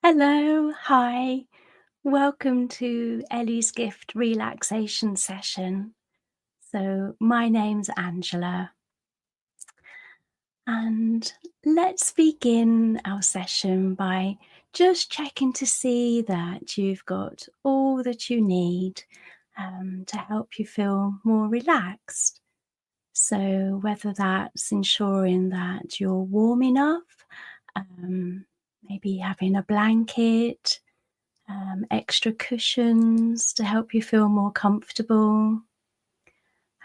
Hello, hi. Welcome to Ellie's Gift relaxation session. So, my name's Angela, and let's begin our session by just checking to see that you've got all that you need to help you feel more relaxed. So, whether that's ensuring that you're warm enough, um, maybe having a blanket, extra cushions to help you feel more comfortable.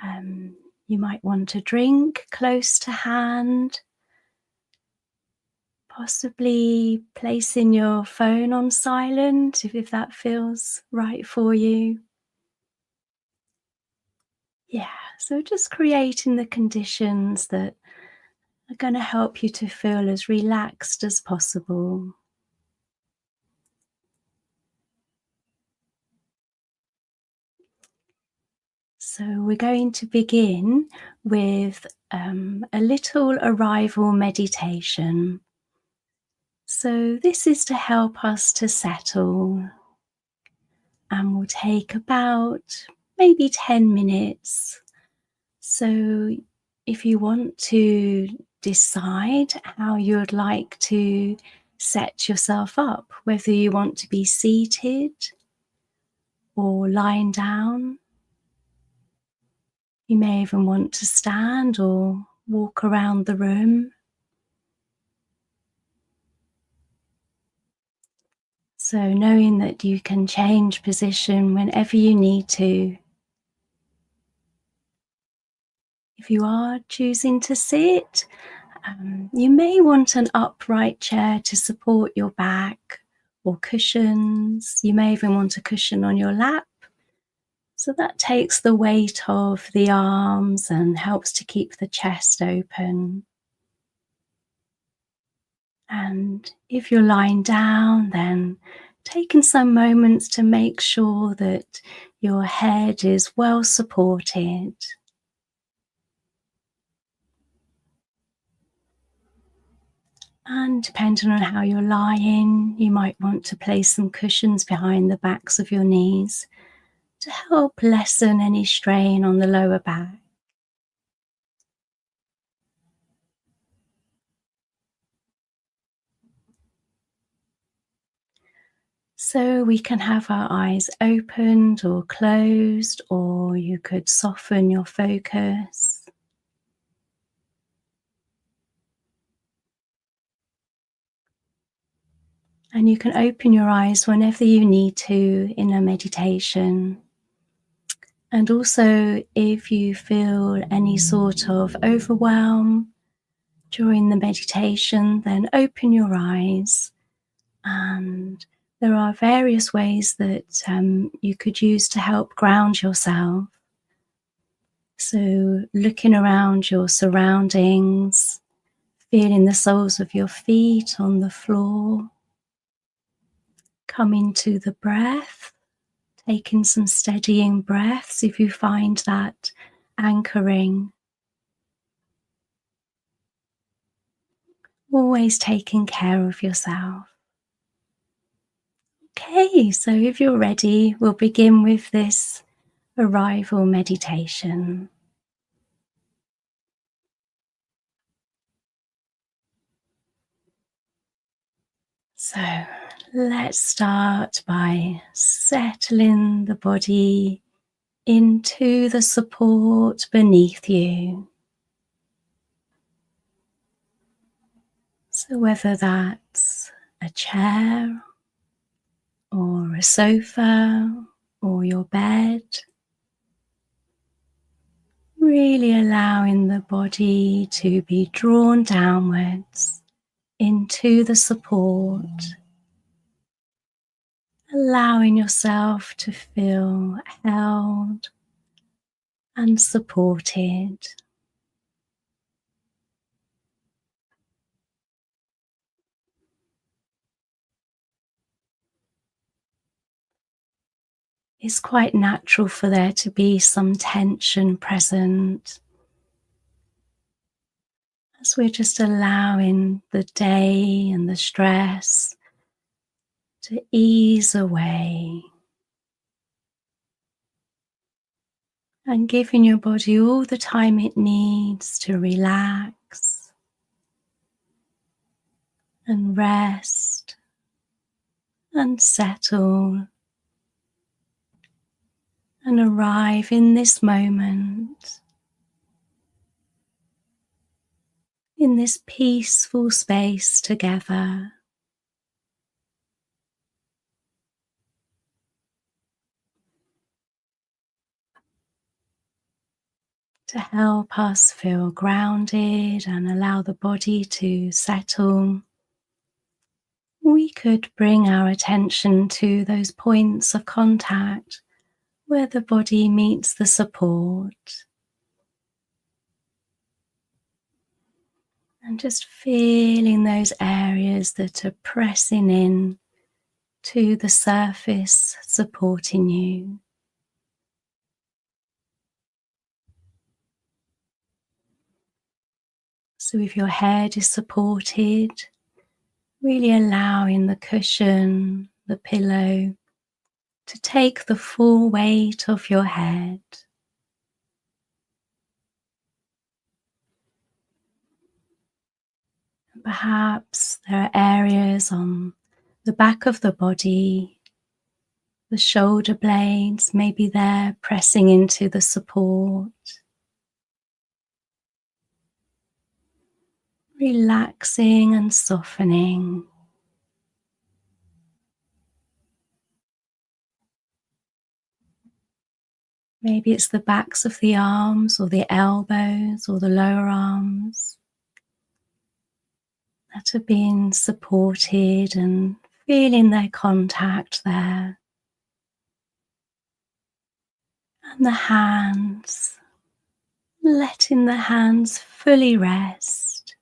Um, you might want a drink close to hand, possibly placing your phone on silent if that feels right for you. Yeah, so just creating the conditions that are going to help you to feel as relaxed as possible. So, we're going to begin with a little arrival meditation. So, this is to help us to settle and will take about maybe 10 minutes. So, if you want to decide how you would like to set yourself up, whether you want to be seated or lying down, you may even want to stand or walk around the room. So, knowing that you can change position whenever you need to. If you are choosing to sit, you may want an upright chair to support your back or cushions. You may even want a cushion on your lap. So that takes the weight of the arms and helps to keep the chest open. And if you're lying down, then taking some moments to make sure that your head is well supported. And depending on how you're lying, you might want to place some cushions behind the backs of your knees to help lessen any strain on the lower back. So we can have our eyes opened or closed, or you could soften your focus. And you can open your eyes whenever you need to in a meditation. And also, if you feel any sort of overwhelm during the meditation, then open your eyes. And there are various ways that you could use to help ground yourself. So, looking around your surroundings, feeling the soles of your feet on the floor, coming to the breath, taking some steadying breaths if you find that anchoring. Always taking care of yourself. Okay, so if you're ready, we'll begin with this arrival meditation. So let's start by settling the body into the support beneath you. So whether that's a chair or a sofa or your bed, really allowing the body to be drawn downwards into the support, allowing yourself to feel held and supported. It's quite natural for there to be some tension present as we're just allowing the day and the stress to ease away, and giving your body all the time it needs to relax and rest and settle and arrive in this moment, in this peaceful space together. To help us feel grounded and allow the body to settle, we could bring our attention to those points of contact where the body meets the support, and just feeling those areas that are pressing in to the surface, supporting you. So if your head is supported, really allowing the cushion, the pillow, to take the full weight of your head. Perhaps there are areas on the back of the body, the shoulder blades, maybe they're pressing into the support. Relaxing and softening. Maybe it's the backs of the arms or the elbows or the lower arms that are being supported and feeling their contact there. And the hands, letting the hands fully rest.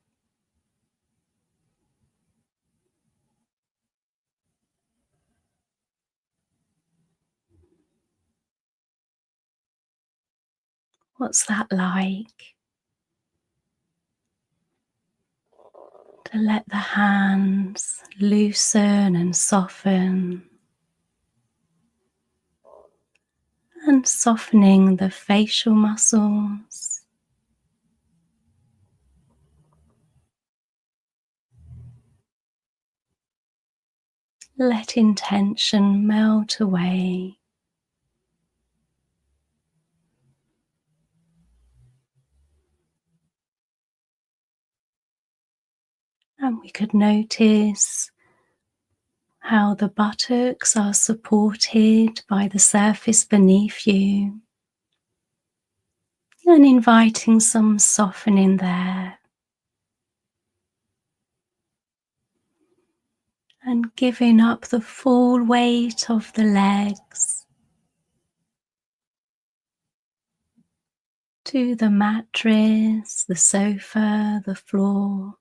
What's that like? To let the hands loosen and soften, and softening the facial muscles, letting tension melt away. And we could notice how the buttocks are supported by the surface beneath you, and inviting some softening there, and giving up the full weight of the legs to the mattress, the sofa, the floor.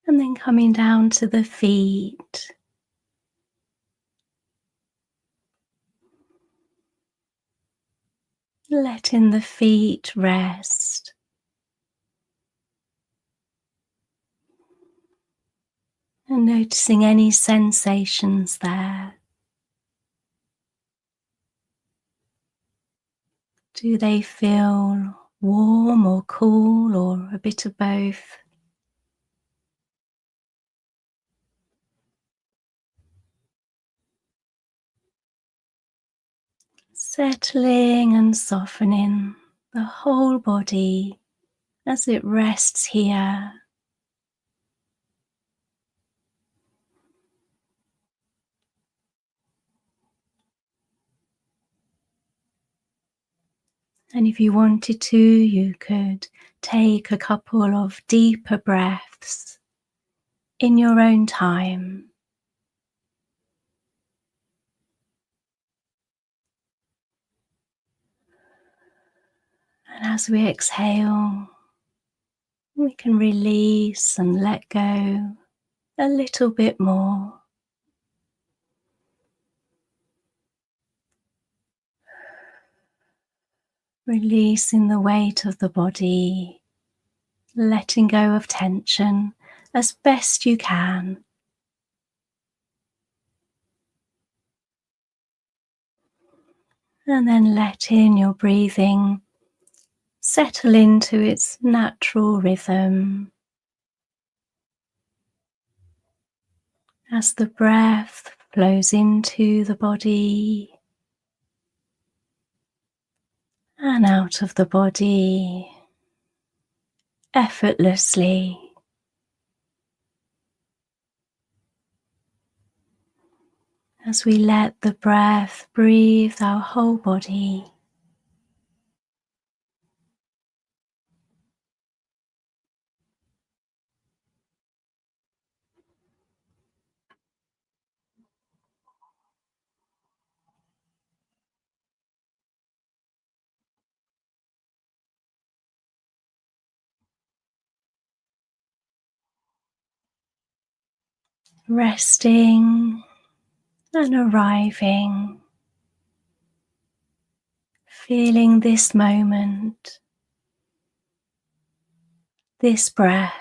And then coming down to the feet, letting the feet rest, and noticing any sensations there. Do they feel warm or cool or a bit of both? Settling and softening the whole body as it rests here. And if you wanted to, you could take a couple of deeper breaths in your own time. And as we exhale, we can release and let go a little bit more. Releasing the weight of the body, letting go of tension as best you can. And then letting your breathing settle into its natural rhythm as the breath flows into the body and out of the body effortlessly, as we let the breath breathe our whole body. Resting and arriving, feeling this moment, this breath,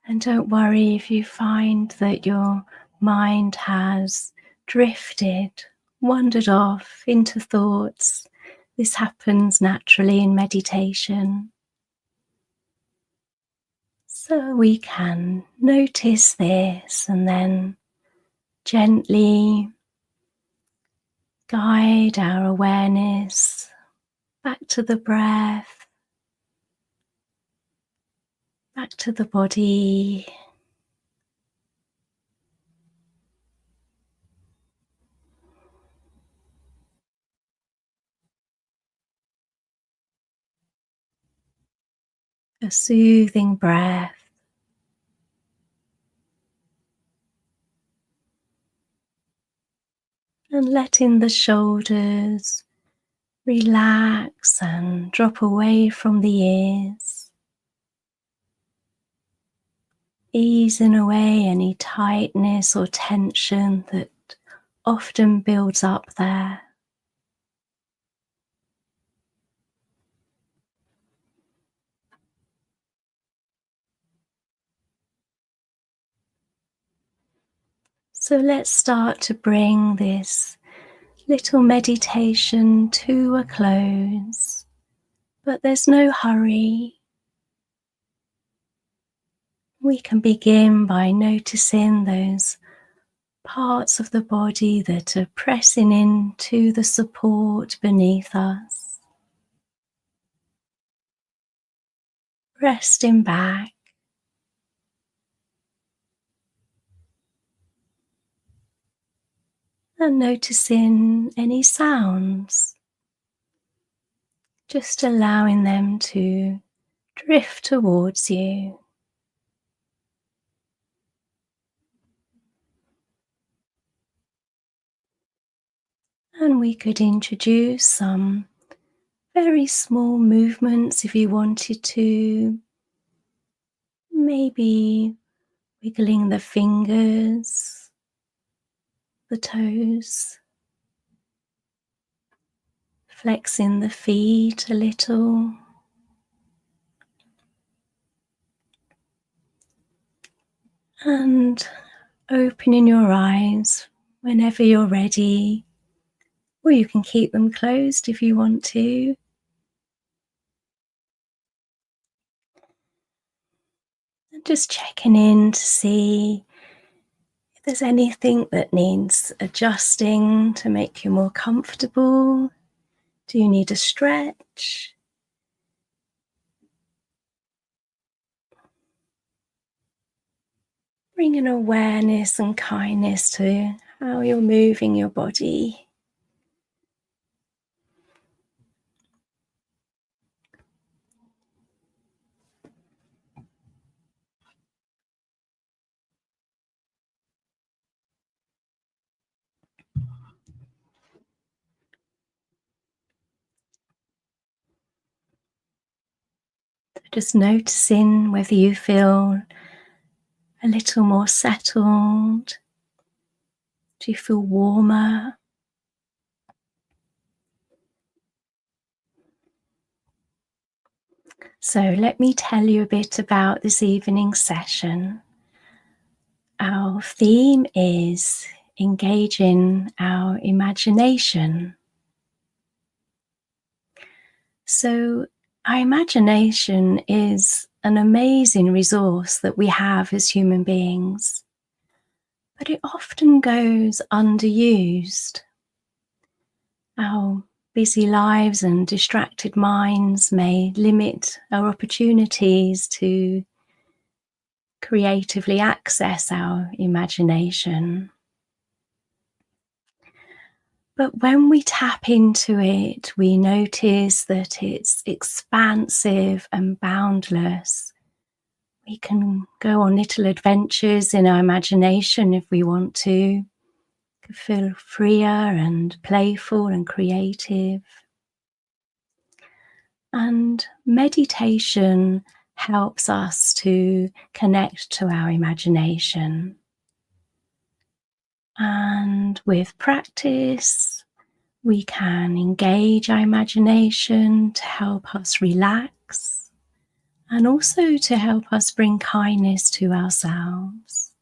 and don't worry if you find that your mind has drifted, wandered off into thoughts. This happens naturally in meditation. So we can notice this and then gently guide our awareness back to the breath, back to the body. A soothing breath, and letting the shoulders relax and drop away from the ears, easing away any tightness or tension that often builds up there. So let's start to bring this little meditation to a close, but there's no hurry. We can begin by noticing those parts of the body that are pressing into the support beneath us, resting back, and noticing any sounds, just allowing them to drift towards you. And we could introduce some very small movements if you wanted to, maybe wiggling the fingers, the toes, flexing the feet a little, and opening your eyes whenever you're ready, or you can keep them closed if you want to. And just checking in to see if there's anything that needs adjusting to make you more comfortable. Do you need a stretch? Bring an awareness and kindness to how you're moving your body. Just noticing whether you feel a little more settled. Do you feel warmer? So let me tell you a bit about this evening session. Our theme is engaging our imagination. So our imagination is an amazing resource that we have as human beings, but it often goes underused. Our busy lives and distracted minds may limit our opportunities to creatively access our imagination. But when we tap into it, we notice that it's expansive and boundless. We can go on little adventures in our imagination if we want to, feel freer and playful and creative. And meditation helps us to connect to our imagination. And with practice, we can engage our imagination to help us relax and also to help us bring kindness to ourselves.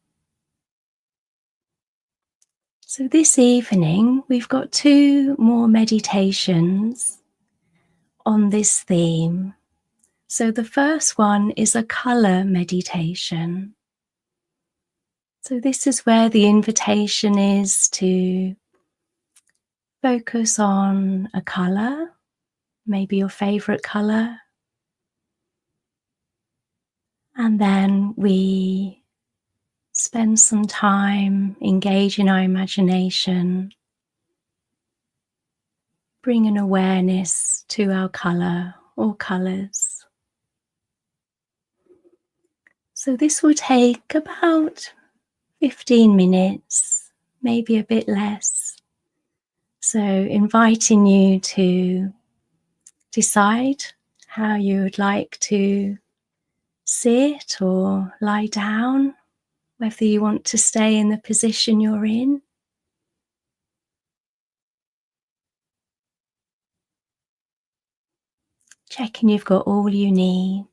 So this evening, we've got 2 more meditations on this theme. So the first one is a color meditation. So this is where the invitation is to focus on a color, maybe your favorite color, and then we spend some time engaging our imagination, bringing awareness to our color or colors. So this will take about 15 minutes, maybe a bit less. So inviting you to decide how you would like to sit or lie down, whether you want to stay in the position you're in. Checking you've got all you need.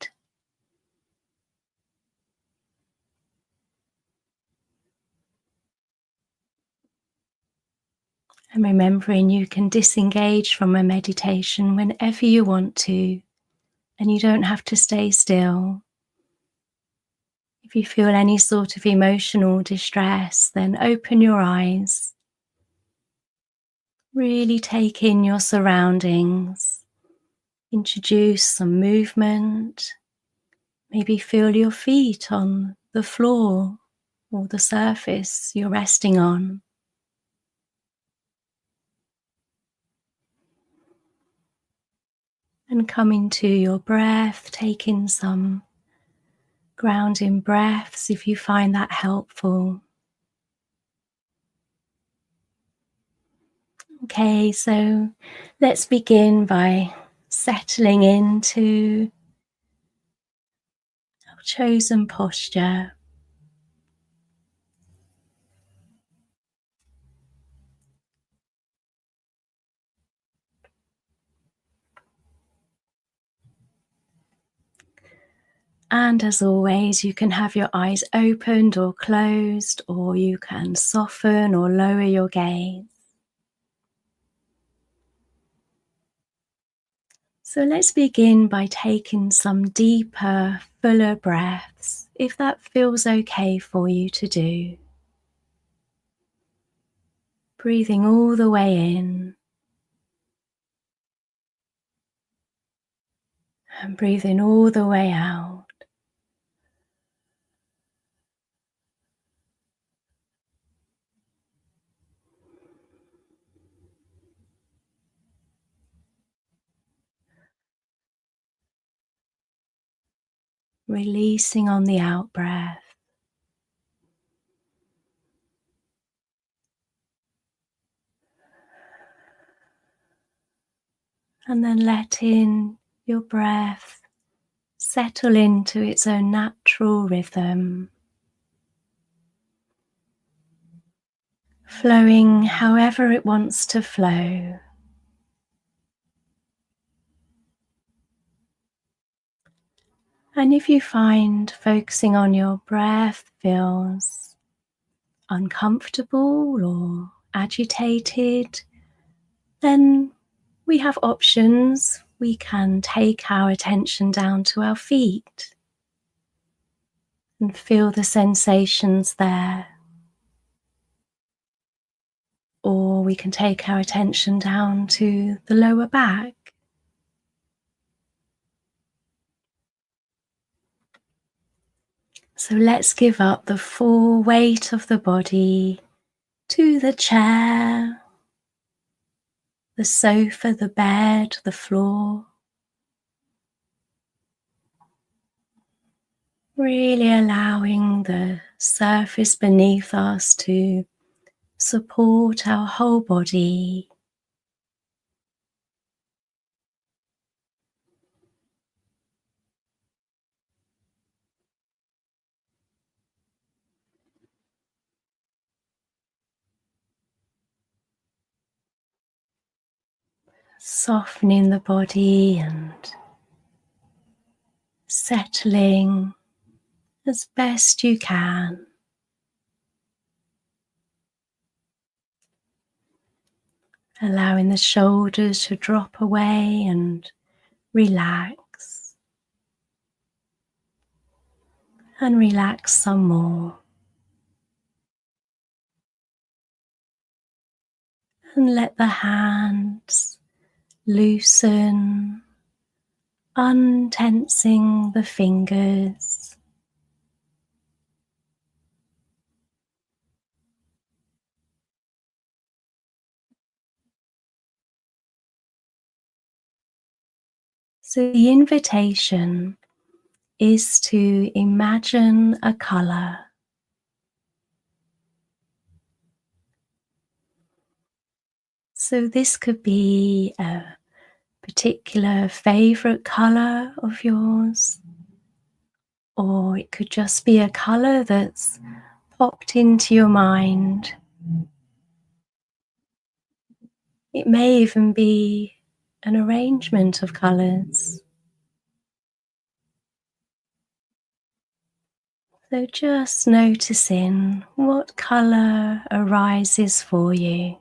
And remembering you can disengage from a meditation whenever you want to, and you don't have to stay still. If you feel any sort of emotional distress, then open your eyes. Really take in your surroundings. Introduce some movement. Maybe feel your feet on the floor or the surface you're resting on. And coming to your breath, taking some grounding breaths if you find that helpful. Okay, so let's begin by settling into our chosen posture. And as always, you can have your eyes opened or closed, or you can soften or lower your gaze. So let's begin by taking some deeper, fuller breaths, if that feels okay for you to do. Breathing all the way in and breathing all the way out. Releasing on the out breath. And then letting your breath settle into its own natural rhythm, flowing however it wants to flow. And if you find focusing on your breath feels uncomfortable or agitated, then we have options. We can take our attention down to our feet and feel the sensations there. Or we can take our attention down to the lower back. So let's give up the full weight of the body to the chair, the sofa, the bed, the floor. Really allowing the surface beneath us to support our whole body. Softening the body and settling as best you can. Allowing the shoulders to drop away and relax. And relax some more. And let the hands loosen, untensing the fingers. So the invitation is to imagine a color. So this could be a particular favorite color of yours, or it could just be a color that's popped into your mind. It may even be an arrangement of colors. So just noticing what color arises for you.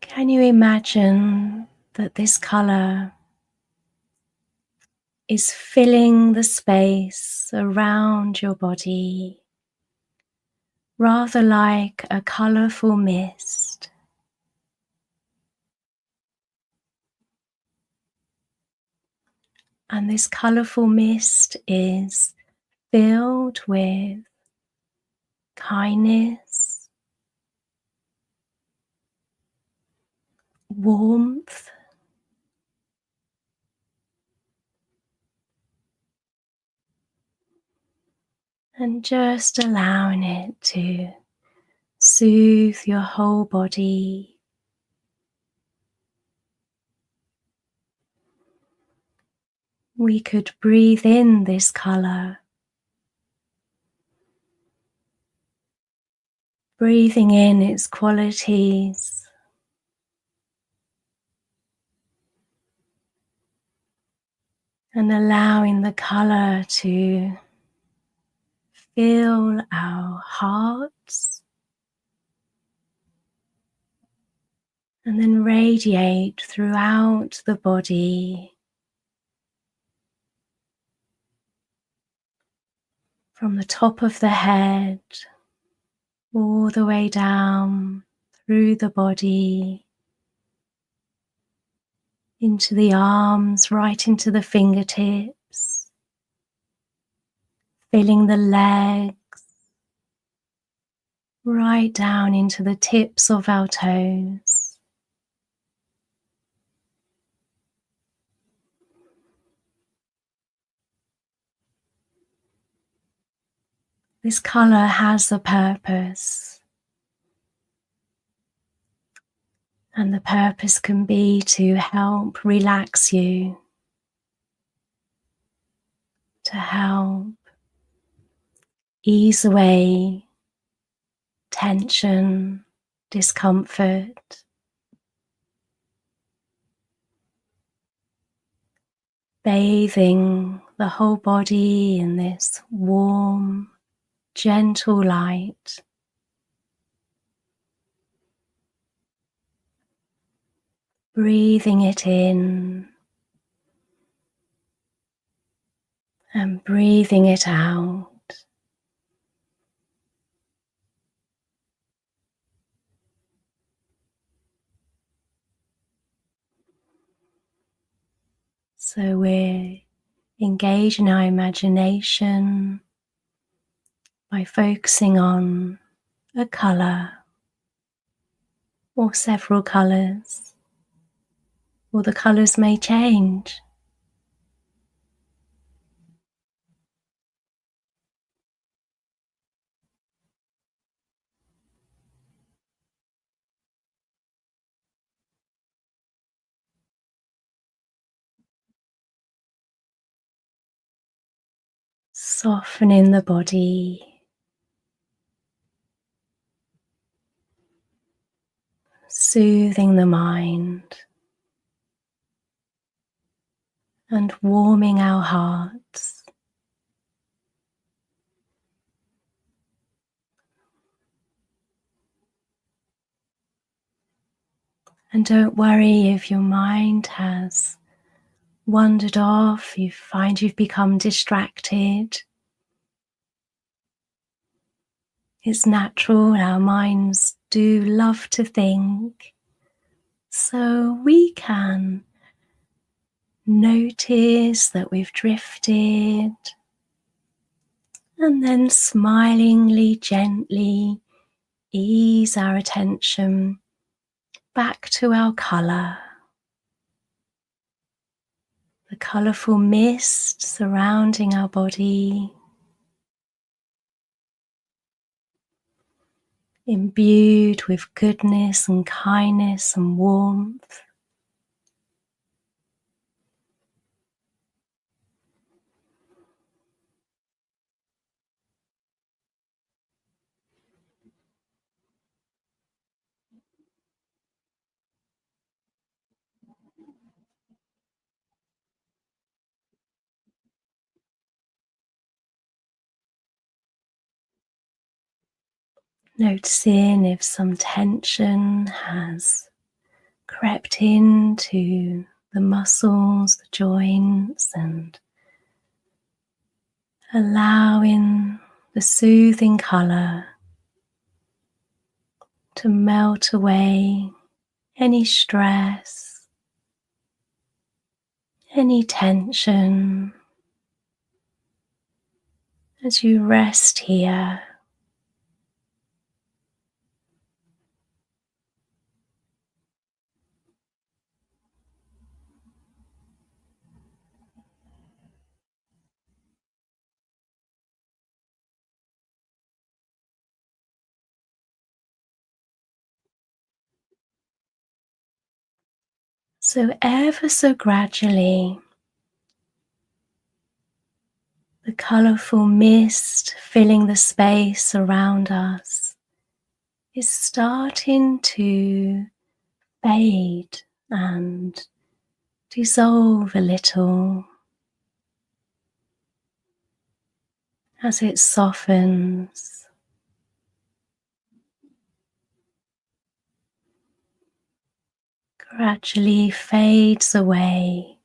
Can you imagine that this color is filling the space around your body, rather like a colorful mist? And this colorful mist is filled with kindness, warmth, and just allowing it to soothe your whole body. We could breathe in this color, breathing in its qualities, and allowing the color to fill our hearts and then radiate throughout the body, from the top of the head all the way down through the body, into the arms, right into the fingertips, filling the legs, right down into the tips of our toes. This colour has a purpose, and the purpose can be to help relax you, to help ease away tension, discomfort, bathing the whole body in this warm, gentle light. Breathing it in and breathing it out. So we're engaging our imagination by focusing on a colour or several colours, or the colours may change. Softening the body, soothing the mind, and warming our hearts. And don't worry if your mind has wandered off, you find you've become distracted. It's natural, our minds do love to think. So we can notice that we've drifted and then smilingly, gently ease our attention back to our colour. The colourful mist surrounding our body, imbued with goodness and kindness and warmth. Noticing if some tension has crept into the muscles, the joints, and allowing the soothing colour to melt away any stress, any tension as you rest here. So ever so gradually, the colourful mist filling the space around us is starting to fade and dissolve a little as it softens, gradually fades away.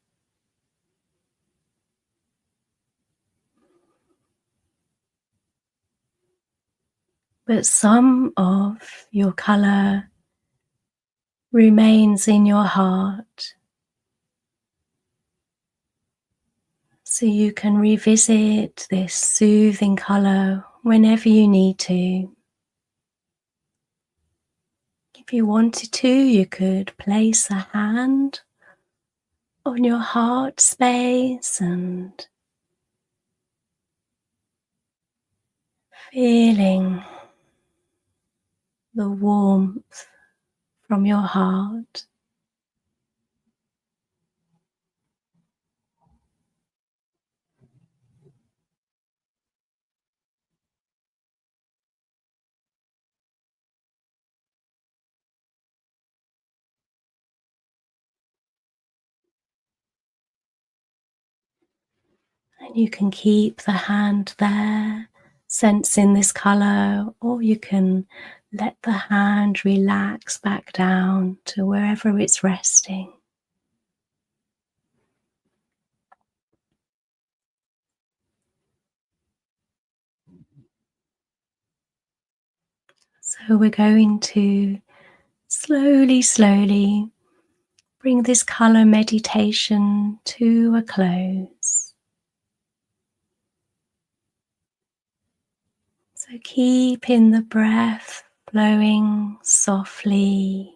But some of your colour remains in your heart, so you can revisit this soothing colour whenever you need to. If you wanted to, you could place a hand on your heart space and Feeling the warmth from your heart. And you can keep the hand there, sensing this colour, or you can let the hand relax back down to wherever it's resting. So we're going to slowly bring this colour meditation to a close. So keeping the breath flowing softly.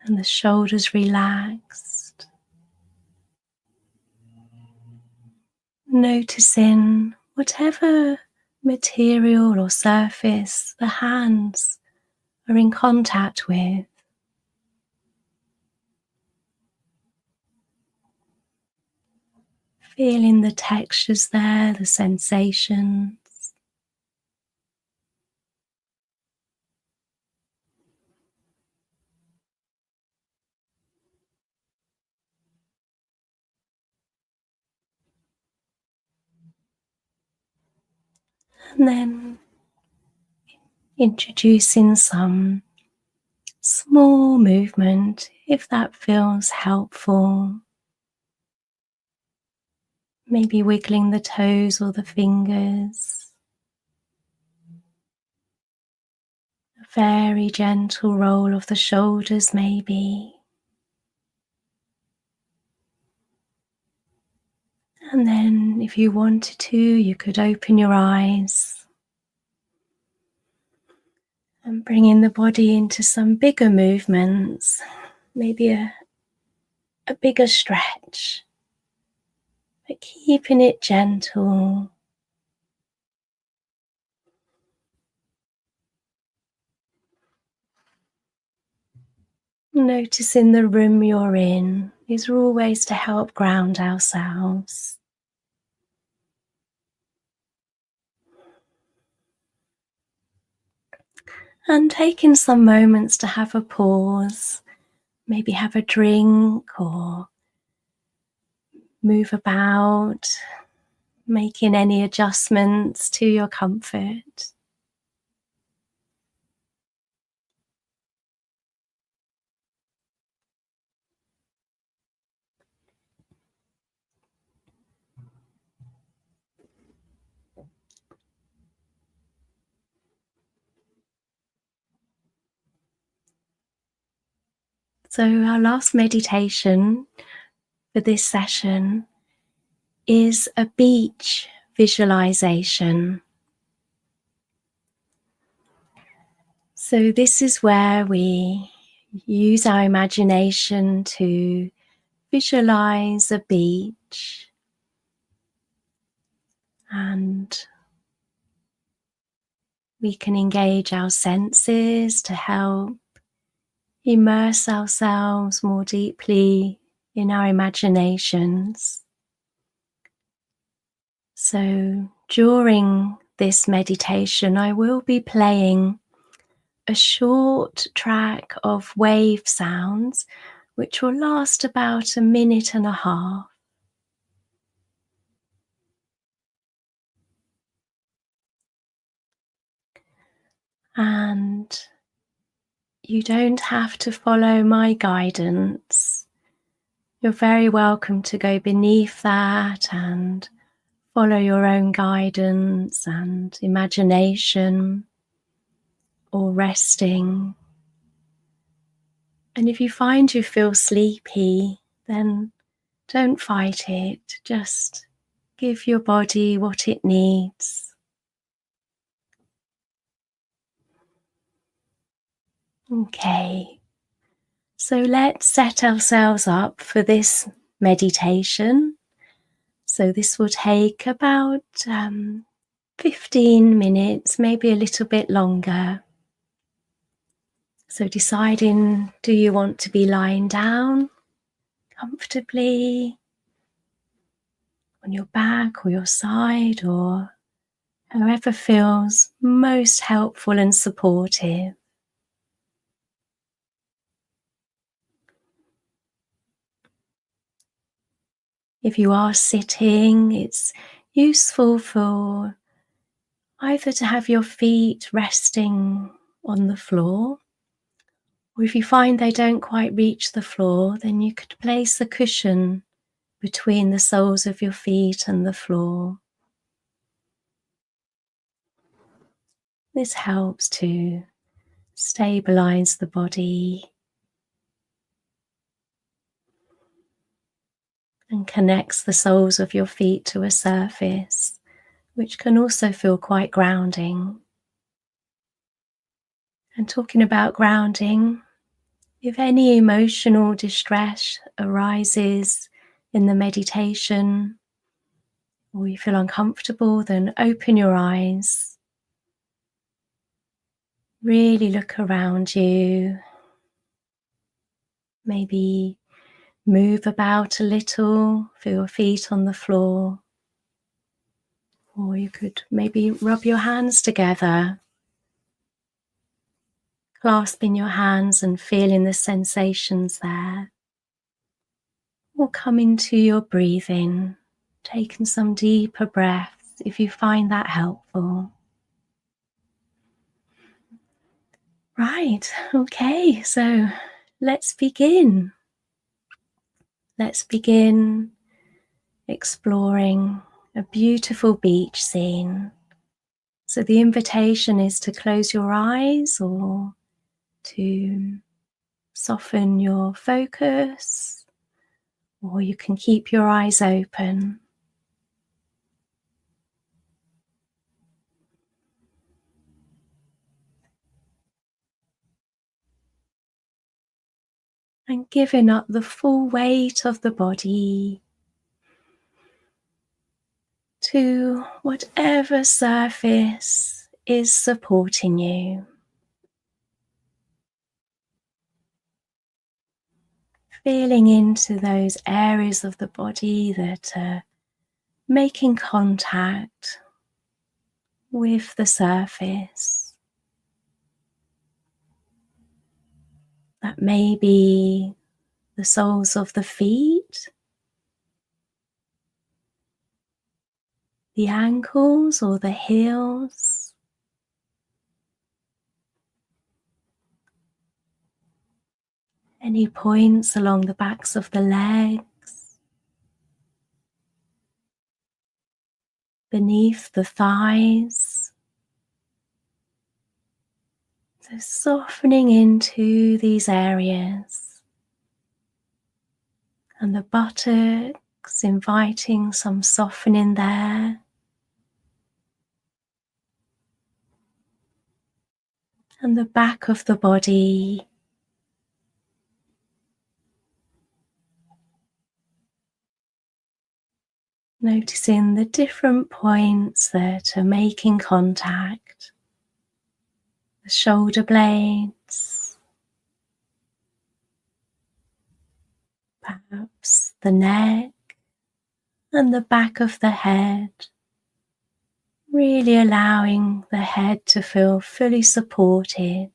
And the shoulders relaxed. Noticing whatever material or surface the hands are in contact with. Feeling the textures there, the sensations. And then introducing some small movement if that feels helpful. Maybe wiggling the toes or the fingers. A very gentle roll of the shoulders maybe. And then if you wanted to, you could open your eyes and bringing the body into some bigger movements, maybe a bigger stretch, but keeping it gentle. Noticing the room you're in. These are all ways to help ground ourselves. And taking some moments to have a pause, maybe have a drink or move about, making any adjustments to your comfort. So our last meditation for this session is a beach visualization. So this is where we use our imagination to visualize a beach and we can engage our senses to help immerse ourselves more deeply in our imaginations. So during this meditation, I will be playing a short track of wave sounds which will last about a minute and a half. And you don't have to follow my guidance. You're very welcome to go beneath that and follow your own guidance and imagination or resting. And if you find you feel sleepy, then don't fight it. Just give your body what it needs. Okay, so let's set ourselves up for this meditation. So this will take about 15 minutes, maybe a little bit longer. So deciding, do you want to be lying down comfortably on your back or your side, or however feels most helpful and supportive. If you are sitting, it's useful for either to have your feet resting on the floor, or if you find they don't quite reach the floor, then you could place a cushion between the soles of your feet and the floor. This helps to stabilize the body and connects the soles of your feet to a surface, which can also feel quite grounding. And talking about grounding, if any emotional distress arises in the meditation, or you feel uncomfortable, then open your eyes. Really look around you. Maybe move about a little, feel your feet on the floor. Or you could maybe rub your hands together, clasping your hands and feeling the sensations there. Or come into your breathing, taking some deeper breaths if you find that helpful. Right, okay, so let's begin. Let's begin exploring a beautiful beach scene. So the invitation is to close your eyes or to soften your focus, or you can keep your eyes open. And giving up the full weight of the body to whatever surface is supporting you. Feeling into those areas of the body that are making contact with the surface. That may be the soles of the feet, the ankles or the heels, any points along the backs of the legs, beneath the thighs. So softening into these areas, and the buttocks inviting some softening there, and the back of the body, noticing the different points that are making contact, the shoulder blades, perhaps the neck and the back of the head, really allowing the head to feel fully supported.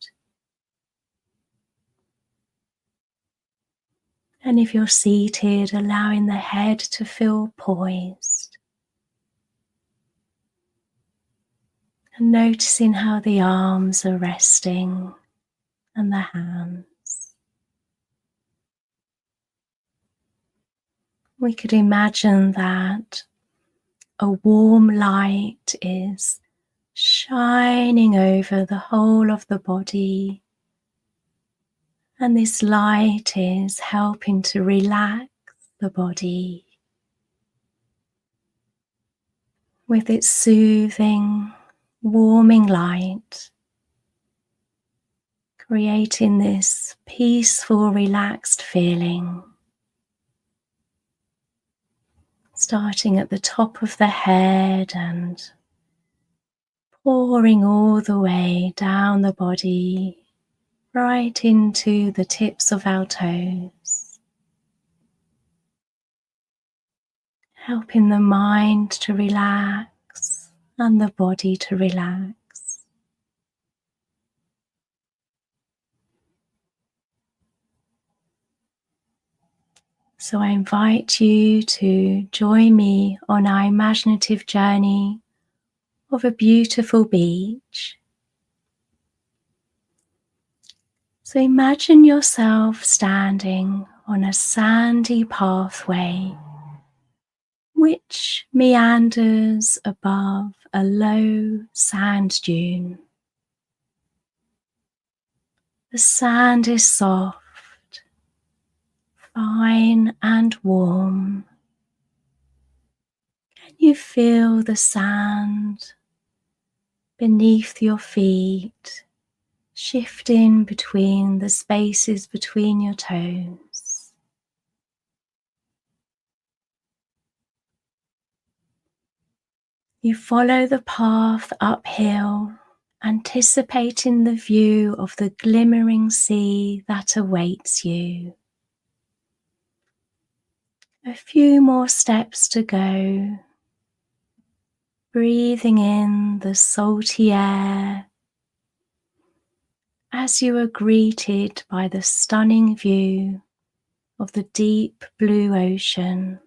And if you're seated, allowing the head to feel poised. And noticing how the arms are resting and the hands. We could imagine that a warm light is shining over the whole of the body, and this light is helping to relax the body with its soothing, warming light, creating this peaceful, relaxed feeling, starting at the top of the head and pouring all the way down the body, right into the tips of our toes, helping the mind to relax and the body to relax. So I invite you to join me on our imaginative journey of a beautiful beach. So imagine yourself standing on a sandy pathway which meanders above a low sand dune. The sand is soft, fine and warm. Can you feel the sand beneath your feet, shifting between the spaces between your toes? You follow the path uphill, anticipating the view of the glimmering sea that awaits you. A few more steps to go, breathing in the salty air as you are greeted by the stunning view of the deep blue ocean.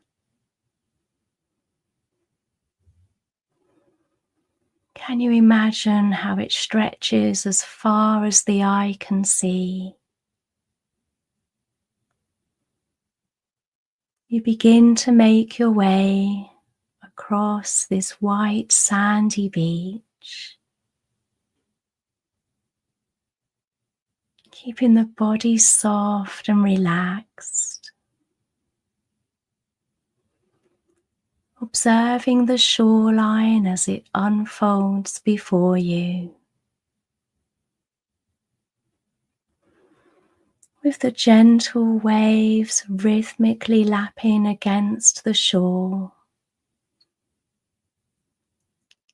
Can you imagine how it stretches as far as the eye can see? You begin to make your way across this white sandy beach, keeping the body soft and relaxed, observing the shoreline as it unfolds before you, with the gentle waves rhythmically lapping against the shore.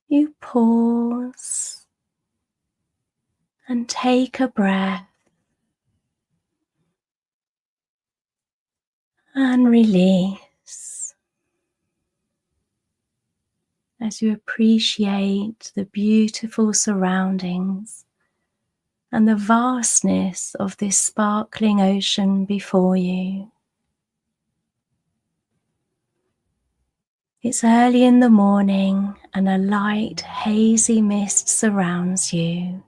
You pause and take a breath and release as you appreciate the beautiful surroundings and the vastness of this sparkling ocean before you. It's early in the morning and a light, hazy mist surrounds you.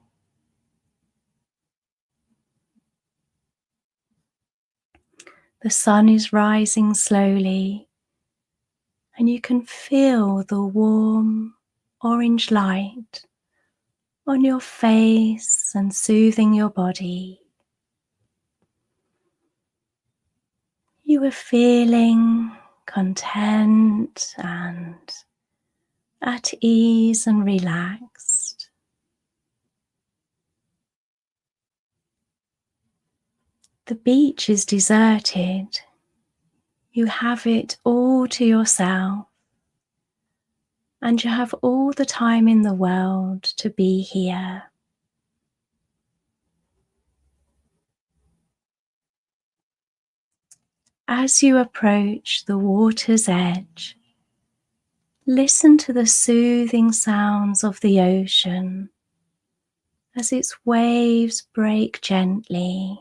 The sun is rising slowly, and you can feel the warm orange light on your face and soothing your body. You are feeling content and at ease and relaxed. The beach is deserted. You have it all to yourself, and you have all the time in the world to be here. As you approach the water's edge, listen to the soothing sounds of the ocean as its waves break gently.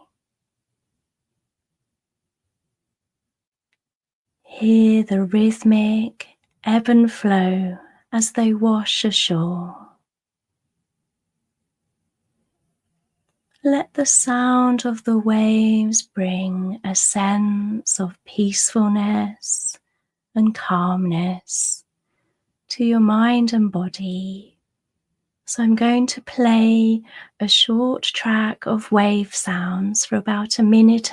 Hear the rhythmic ebb and flow as they wash ashore. Let the sound of the waves bring a sense of peacefulness and calmness to your mind and body. So I'm going to play a short track of wave sounds for about 1.5 minutes.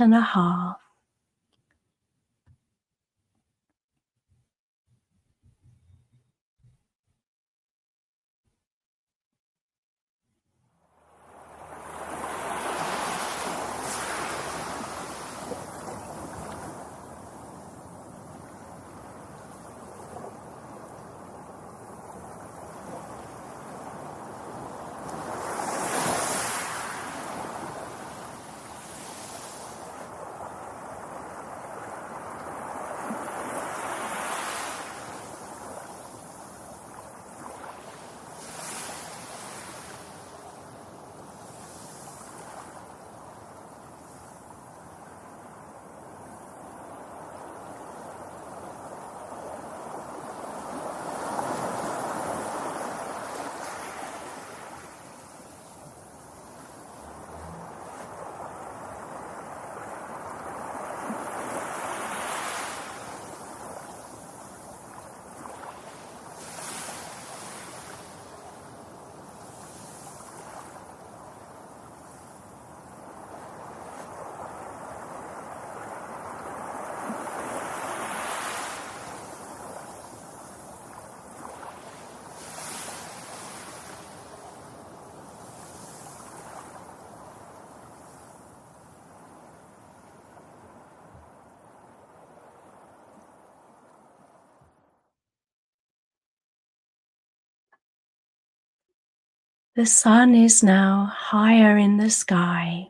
The sun is now higher in the sky.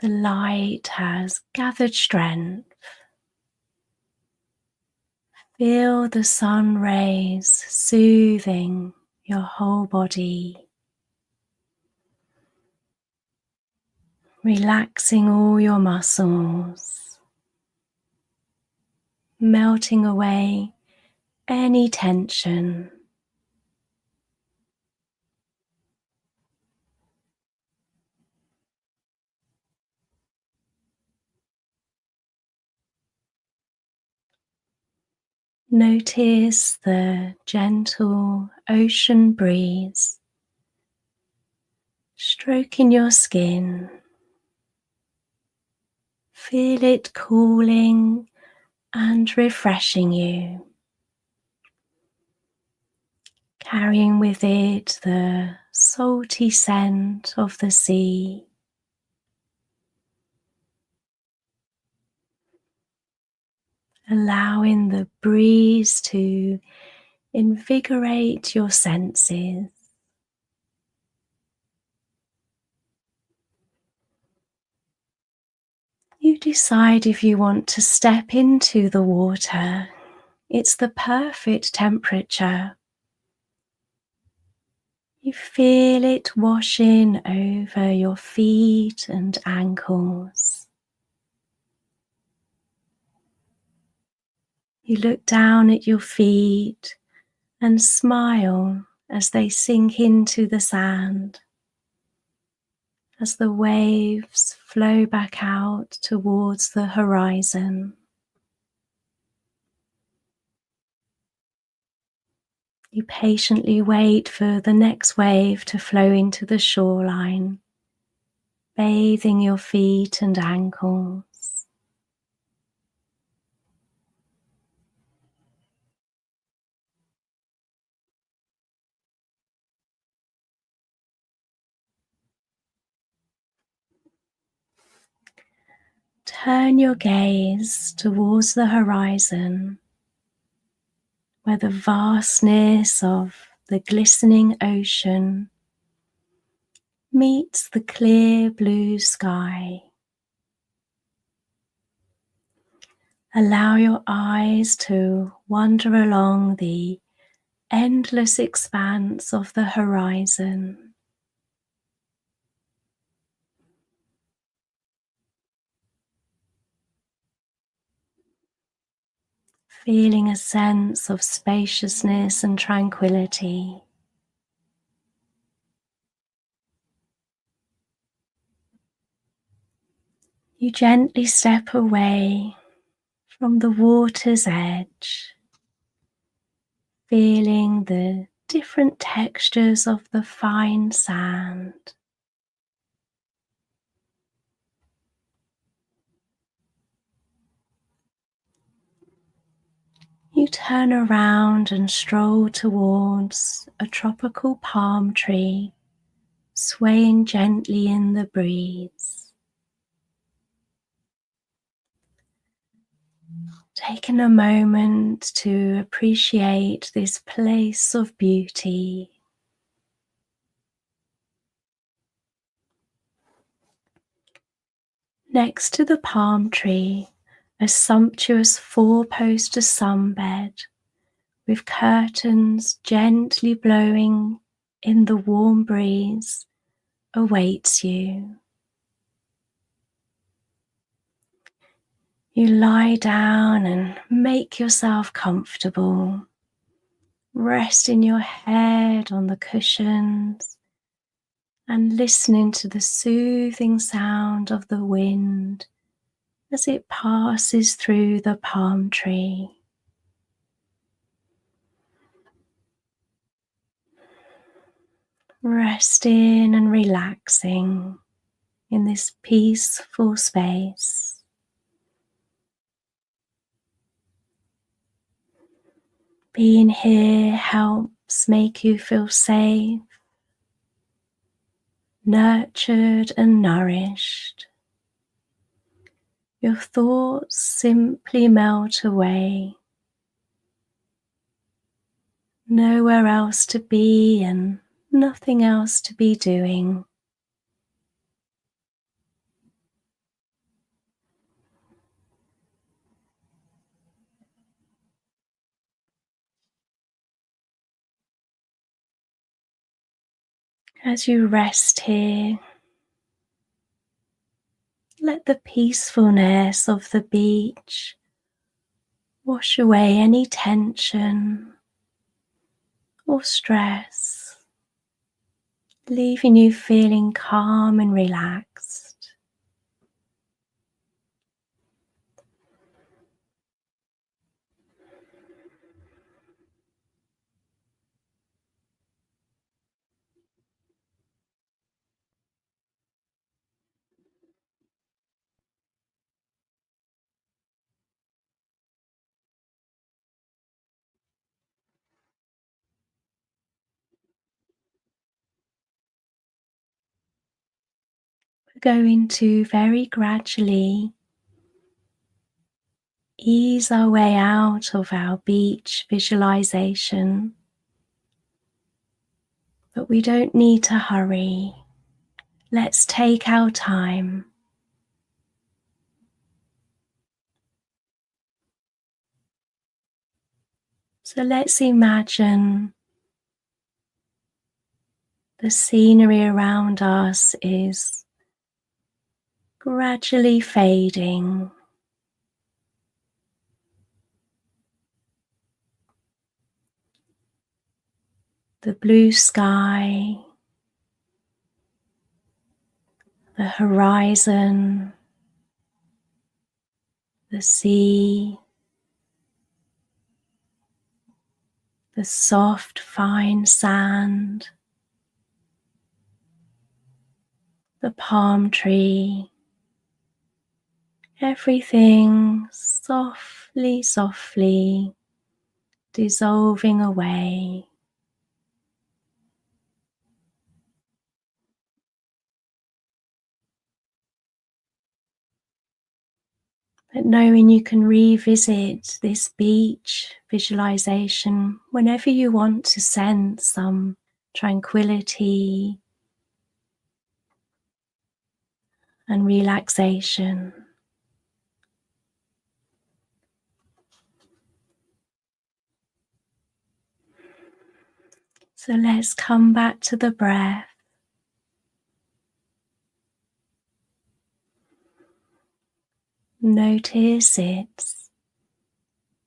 The light has gathered strength. Feel the sun rays soothing your whole body, relaxing all your muscles, melting away any tension. Notice the gentle ocean breeze stroking your skin. Feel it cooling and refreshing you, carrying with it the salty scent of the sea. Allowing the breeze to invigorate your senses. You decide if you want to step into the water. It's the perfect temperature. You feel it washing over your feet and ankles. You look down at your feet and smile as they sink into the sand, as the waves flow back out towards the horizon. You patiently wait for the next wave to flow into the shoreline, bathing your feet and ankles. Turn your gaze towards the horizon, where the vastness of the glistening ocean meets the clear blue sky. Allow your eyes to wander along the endless expanse of the horizon. Feeling a sense of spaciousness and tranquility. You gently step away from the water's edge, feeling the different textures of the fine sand. You turn around and stroll towards a tropical palm tree swaying gently in the breeze. Taking a moment to appreciate this place of beauty. Next to the palm tree, a sumptuous four-poster sunbed with curtains gently blowing in the warm breeze awaits you. You lie down and make yourself comfortable, resting your head on the cushions and listening to the soothing sound of the wind as it passes through the palm tree. Resting and relaxing in this peaceful space. Being here helps make you feel safe, nurtured and nourished. Your thoughts simply melt away. Nowhere else to be and nothing else to be doing. As you rest here, let the peacefulness of the beach wash away any tension or stress, leaving you feeling calm and relaxed. We're going to very gradually ease our way out of our beach visualization, but we don't need to hurry. Let's take our time. So let's imagine the scenery around us is gradually fading. The blue sky, the horizon, the sea, the soft, fine sand, the palm tree, everything softly, softly dissolving away. But knowing you can revisit this beach visualization whenever you want to sense some tranquility and relaxation. So let's come back to the breath. Notice its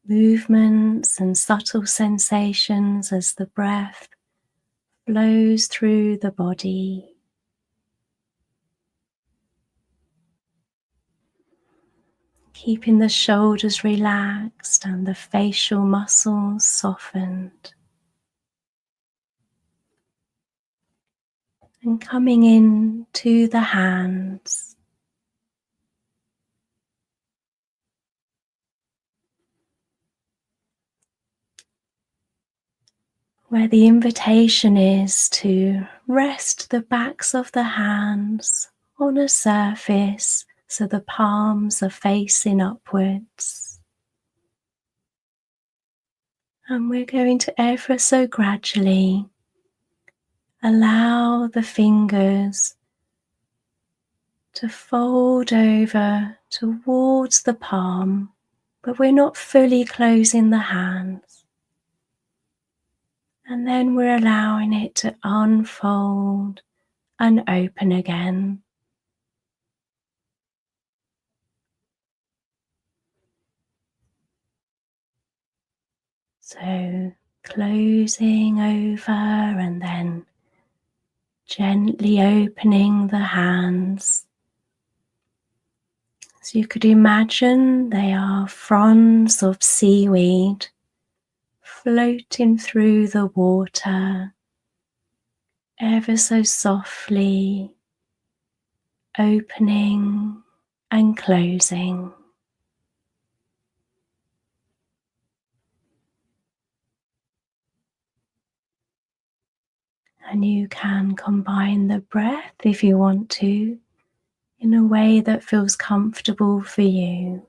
movements and subtle sensations as the breath flows through the body. Keeping the shoulders relaxed and the facial muscles softened. And coming in to the hands. Where the invitation is to rest the backs of the hands on a surface so the palms are facing upwards. And we're going to ever so gradually allow the fingers to fold over towards the palm, but we're not fully closing the hands. And then we're allowing it to unfold and open again. So closing over and then gently opening the hands. So you could imagine they are fronds of seaweed floating through the water ever so softly, opening and closing. And you can combine the breath if you want to in a way that feels comfortable for you.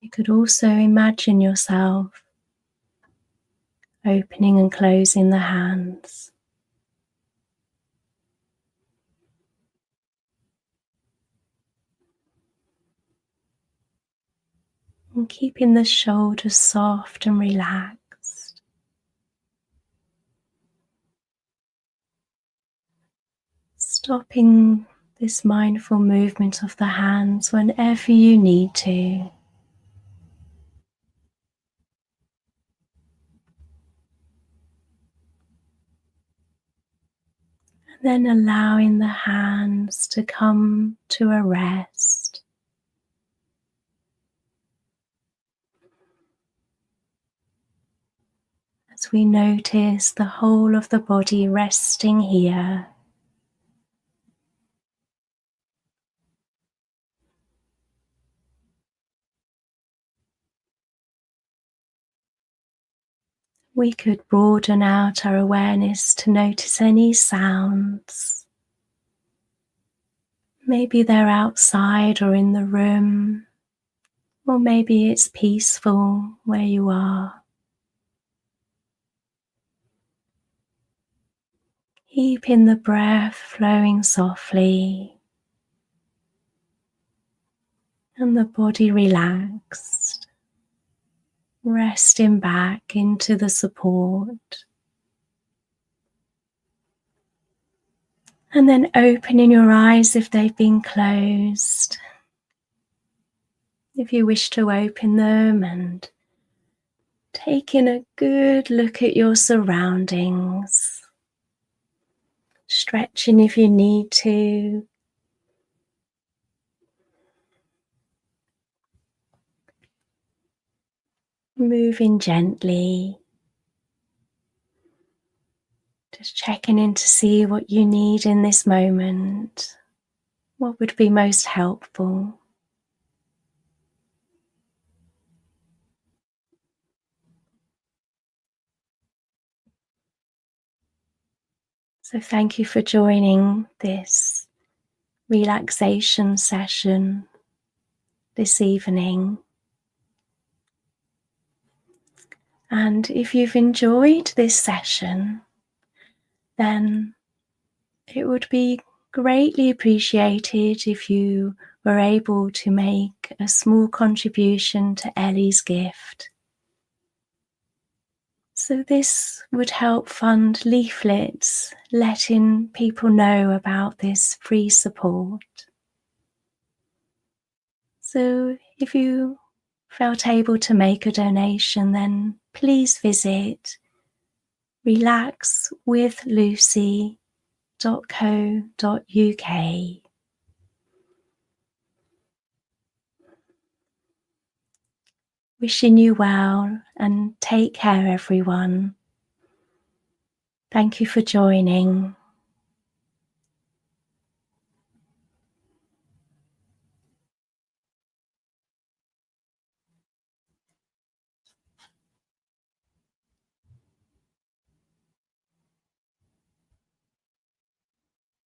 You could also imagine yourself opening and closing the hands, and keeping the shoulders soft and relaxed. Stopping this mindful movement of the hands whenever you need to. Then allowing the hands to come to a rest. As we notice the whole of the body resting here. We could broaden out our awareness to notice any sounds. Maybe they're outside or in the room, or maybe it's peaceful where you are. Keeping the breath flowing softly and the body relaxed, resting back into the support. And then opening your eyes if they've been closed. If you wish to open them, and taking a good look at your surroundings. Stretching if you need to. Moving gently. Just checking in to see what you need in this moment. What would be most helpful? So thank you for joining this relaxation session this evening. And if you've enjoyed this session, then it would be greatly appreciated if you were able to make a small contribution to Ellie's gift. So this would help fund leaflets letting people know about this free support. So if you felt able to make a donation, then please visit relaxwithlucy.co.uk. Wishing you well, and take care everyone. Thank you for joining.